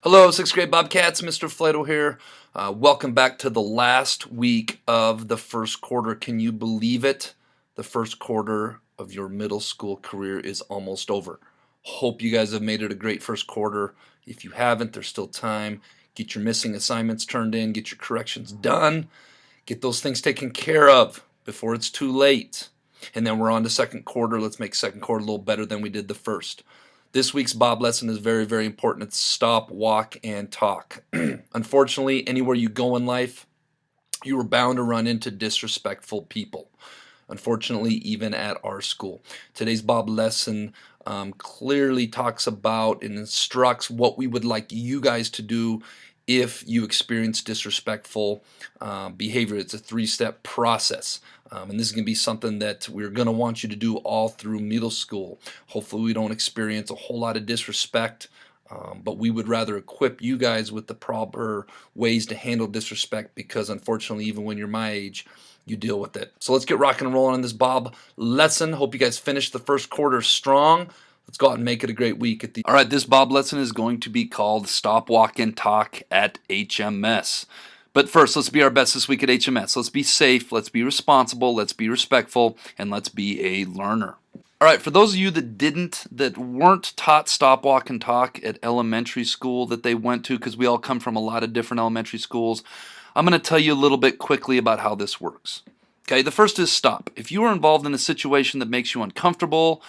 Hello, 6th grade Bobcats, Mr. Flato here. Welcome back to the last week of the first quarter. Can you believe it? The first quarter of your middle school career is almost over. Hope you guys have made it a great first quarter. If you haven't, there's still time. Get your missing assignments turned in, get your corrections done, get those things taken care of before it's too late. And then we're on to second quarter. Let's make second quarter a little better than we did the first. This week's Bob lesson is very, very important. It's stop, walk, and talk. Unfortunately, anywhere you go in life, you are bound to run into disrespectful people. Unfortunately, even at our school. Today's Bob lesson clearly talks about and instructs what we would like you guys to do if you experience disrespectful behavior. It's a three-step process. And this is going to be something that we're going to want you to do all through middle school. Hopefully we don't experience a whole lot of disrespect, but we would rather equip you guys with the proper ways to handle disrespect because unfortunately even when you're my age, you deal with it. So let's get rocking and rolling on this Bob lesson. Hope you guys finish the first quarter strong. Let's go out and make it a great week. All right, this Bob lesson is going to be called Stop, Walk, and Talk at HMS. But first, let's be our best this week at HMS. Let's be safe, let's be responsible, let's be respectful, and let's be a learner. All right, for those of you that weren't taught stop, walk, and talk at elementary school that they went to, because we all come from a lot of different elementary schools, I'm going to tell you a little bit quickly about how this works. Okay, the first is stop. If you are involved in a situation that makes you uncomfortable,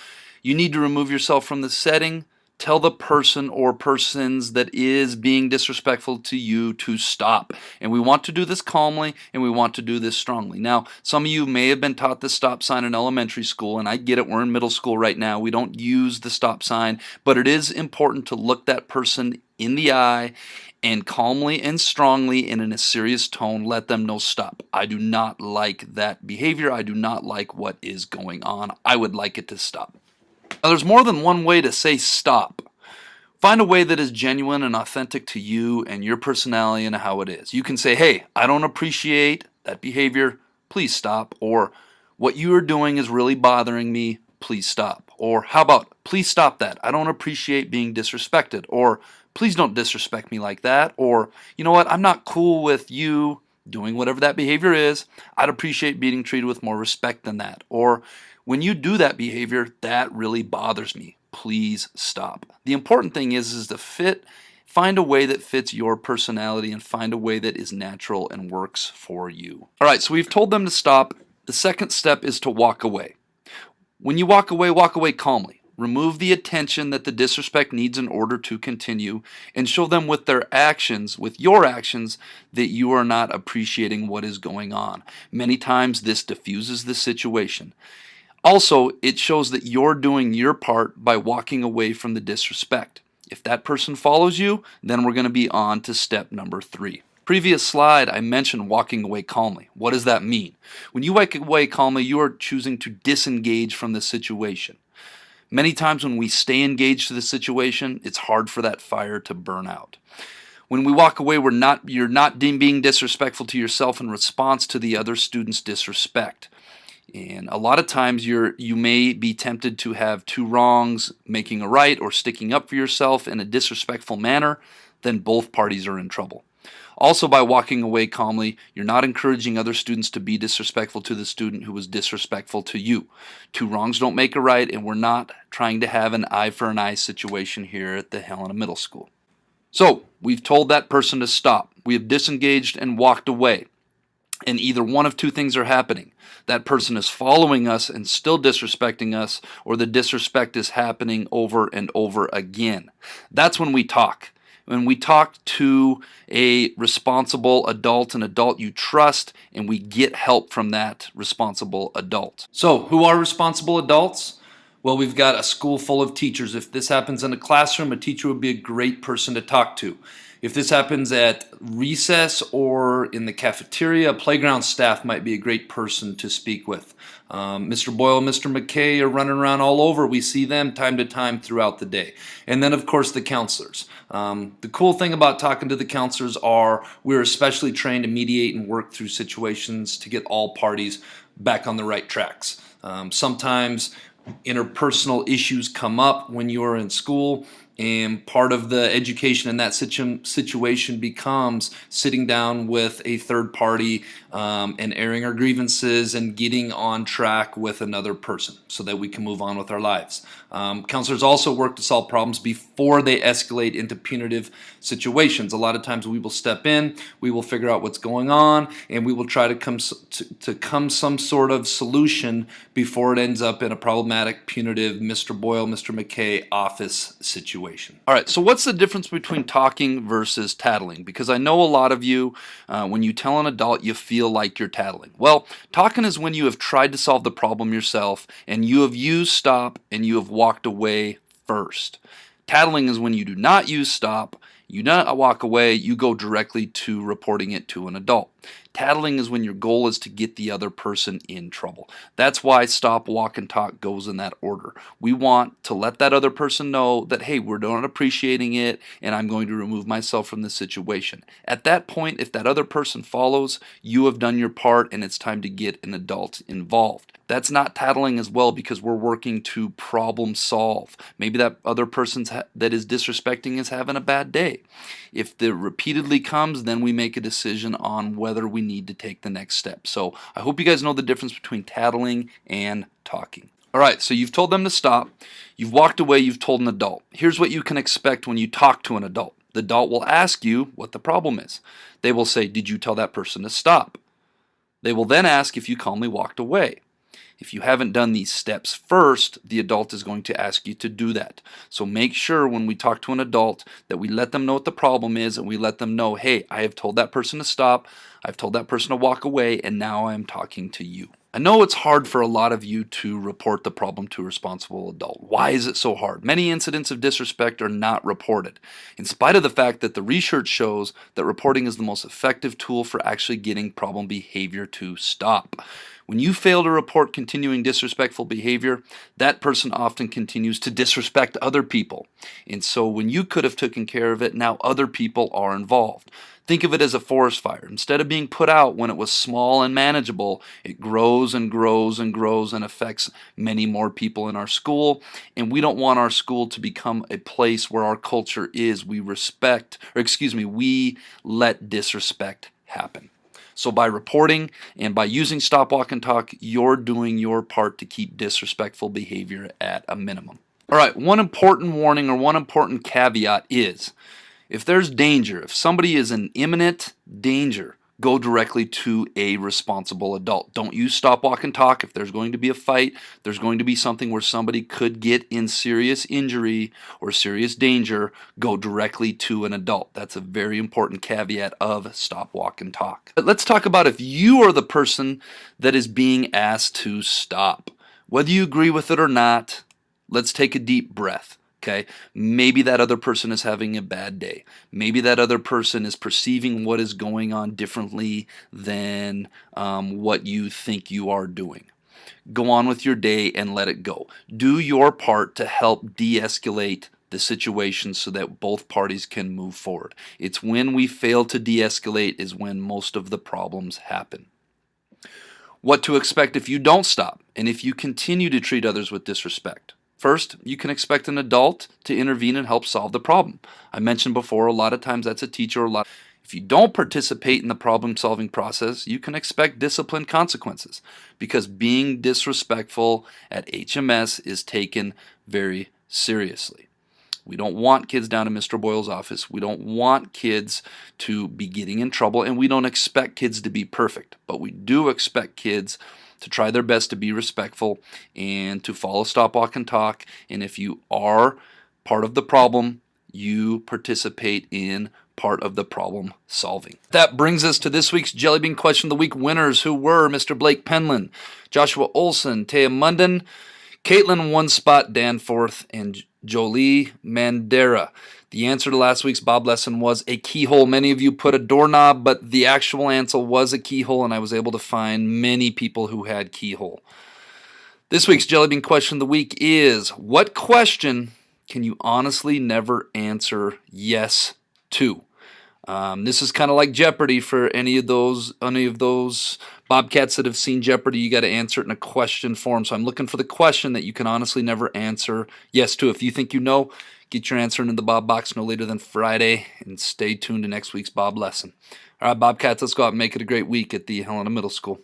you need to remove yourself from the setting. Tell the person or persons that is being disrespectful to you to stop. And we want to do this calmly and we want to do this strongly. Now, some of you may have been taught the stop sign in elementary school, and I get it, we're in middle school right now. We don't use the stop sign, but it is important to look that person in the eye and calmly and strongly and in a serious tone let them know stop. I do not like that behavior. I do not like what is going on. I would like it to stop. Now, there's more than one way to say stop. Find a way that is genuine and authentic to you and your personality and how it is. You can say, hey, I don't appreciate that behavior. Please stop. Or what you are doing is really bothering me. Please stop. Or how about, please stop that. I don't appreciate being disrespected. Or please don't disrespect me like that. Or, you know what, I'm not cool with you doing whatever that behavior is. I'd appreciate being treated with more respect than that. Or when you do that behavior, that really bothers me. Please stop. The important thing is to find a way that fits your personality and find a way that is natural and works for you. All right, so we've told them to stop. The second step is to walk away. When you walk away calmly. Remove the attention that the disrespect needs in order to continue and show them with your actions, that you are not appreciating what is going on. Many times this diffuses the situation. Also, it shows that you're doing your part by walking away from the disrespect. If that person follows you, then we're going to be on to step number 3. Previous slide, I mentioned walking away calmly. What does that mean? When you walk away calmly, you are choosing to disengage from the situation. Many times when we stay engaged to the situation, it's hard for that fire to burn out. When we walk away, you're not being disrespectful to yourself in response to the other student's disrespect. And a lot of times you may be tempted to have two wrongs making a right or sticking up for yourself in a disrespectful manner, then both parties are in trouble. Also, by walking away calmly, you're not encouraging other students to be disrespectful to the student who was disrespectful to you. Two wrongs don't make a right, and we're not trying to have an eye for an eye situation here at the Helena Middle School. So, we've told that person to stop. We have disengaged and walked away. And either one of two things are happening. That person is following us and still disrespecting us, or the disrespect is happening over and over again. That's when we talk. When we talk to a responsible adult, an adult you trust, and we get help from that responsible adult. So, who are responsible adults? Well, we've got a school full of teachers. If this happens in a classroom, a teacher would be a great person to talk to. If this happens at recess or in the cafeteria, playground staff might be a great person to speak with. Mr. Boyle and Mr. McKay are running around all over. We see them time to time throughout the day. And then, of course, the counselors. The cool thing about talking to the counselors are we're especially trained to mediate and work through situations to get all parties back on the right tracks. Sometimes interpersonal issues come up when you are in school. And part of the education in that situation becomes sitting down with a third party and airing our grievances and getting on track with another person so that we can move on with our lives. Counselors also work to solve problems before they escalate into punitive situations. A lot of times we will step in, we will figure out what's going on, and we will try to come some sort of solution before it ends up in a problematic, punitive Mr. Boyle, Mr. McKay office situation. All right, so what's the difference between talking versus tattling? Because I know a lot of you, when you tell an adult, you feel like you're tattling. Well, talking is when you have tried to solve the problem yourself and you have used stop and you have walked away first. Tattling is when you do not use stop, you do not walk away, you go directly to reporting it to an adult. Tattling is when your goal is to get the other person in trouble. That's why stop, walk, and talk goes in that order. We want to let that other person know that, hey, we're not appreciating it and I'm going to remove myself from this situation. At that point, if that other person follows, you have done your part and it's time to get an adult involved. That's not tattling as well because we're working to problem solve. Maybe that other person that is disrespecting is having a bad day. If it repeatedly comes, then we make a decision on whether we need to take the next step. So I hope you guys know the difference between tattling and talking. All right, so you've told them to stop. You've walked away. You've told an adult. Here's what you can expect when you talk to an adult. The adult will ask you what the problem is. They will say, did you tell that person to stop? They will then ask if you calmly walked away. If you haven't done these steps first, the adult is going to ask you to do that. So make sure when we talk to an adult that we let them know what the problem is and we let them know, hey, I have told that person to stop, I've told that person to walk away, and now I'm talking to you. I know it's hard for a lot of you to report the problem to a responsible adult. Why is it so hard? Many incidents of disrespect are not reported, in spite of the fact that the research shows that reporting is the most effective tool for actually getting problem behavior to stop. When you fail to report continuing disrespectful behavior, that person often continues to disrespect other people. And so when you could have taken care of it, now other people are involved. Think of it as a forest fire. Instead of being put out when it was small and manageable, it grows and grows and grows and affects many more people in our school. And we don't want our school to become a place where our culture is we let disrespect happen. So by reporting and by using stop, walk, and talk, you're doing your part to keep disrespectful behavior at a minimum. All right, one important warning or one important caveat is if there's danger, if somebody is in imminent danger, go directly to a responsible adult. Don't use stop, walk, and talk. If there's going to be a fight, there's going to be something where somebody could get in serious injury or serious danger, go directly to an adult. That's a very important caveat of stop, walk, and talk. But let's talk about if you are the person that is being asked to stop. Whether you agree with it or not, let's take a deep breath. Okay, maybe that other person is having a bad day. Maybe that other person is perceiving what is going on differently than what you think you are doing. Go on with your day and let it go. Do your part to help de-escalate the situation so that both parties can move forward. It's when we fail to de-escalate is when most of the problems happen. What to expect if you don't stop and if you continue to treat others with disrespect. First, you can expect an adult to intervene and help solve the problem. I mentioned before, a lot of times that's a teacher. If you don't participate in the problem-solving process, you can expect discipline consequences because being disrespectful at HMS is taken very seriously. We don't want kids down in Mr. Boyle's office. We don't want kids to be getting in trouble, and we don't expect kids to be perfect. But we do expect kids to try their best to be respectful and to follow stop, walk, and talk. And if you are part of the problem, you participate in part of the problem solving. That brings us to this week's Jellybean Question of the Week winners, who were Mr. Blake Penland, Joshua Olson, Taya Munden, Caitlin One Spot Danforth, and Jolie Mandera. The answer to last week's Bob lesson was a keyhole. Many of you put a doorknob, but the actual answer was a keyhole, and I was able to find many people who had keyhole. This week's Jellybean Question of the Week is, what question can you honestly never answer yes to? This is kind of like Jeopardy for any of those Bobcats that have seen Jeopardy. You got to answer it in a question form. So I'm looking for the question that you can honestly never answer yes to. If you think you know, Get your answer into the Bob box no later than Friday, and stay tuned to next week's Bob lesson. All right, Bobcats, let's go out and make it a great week at the Helena Middle School.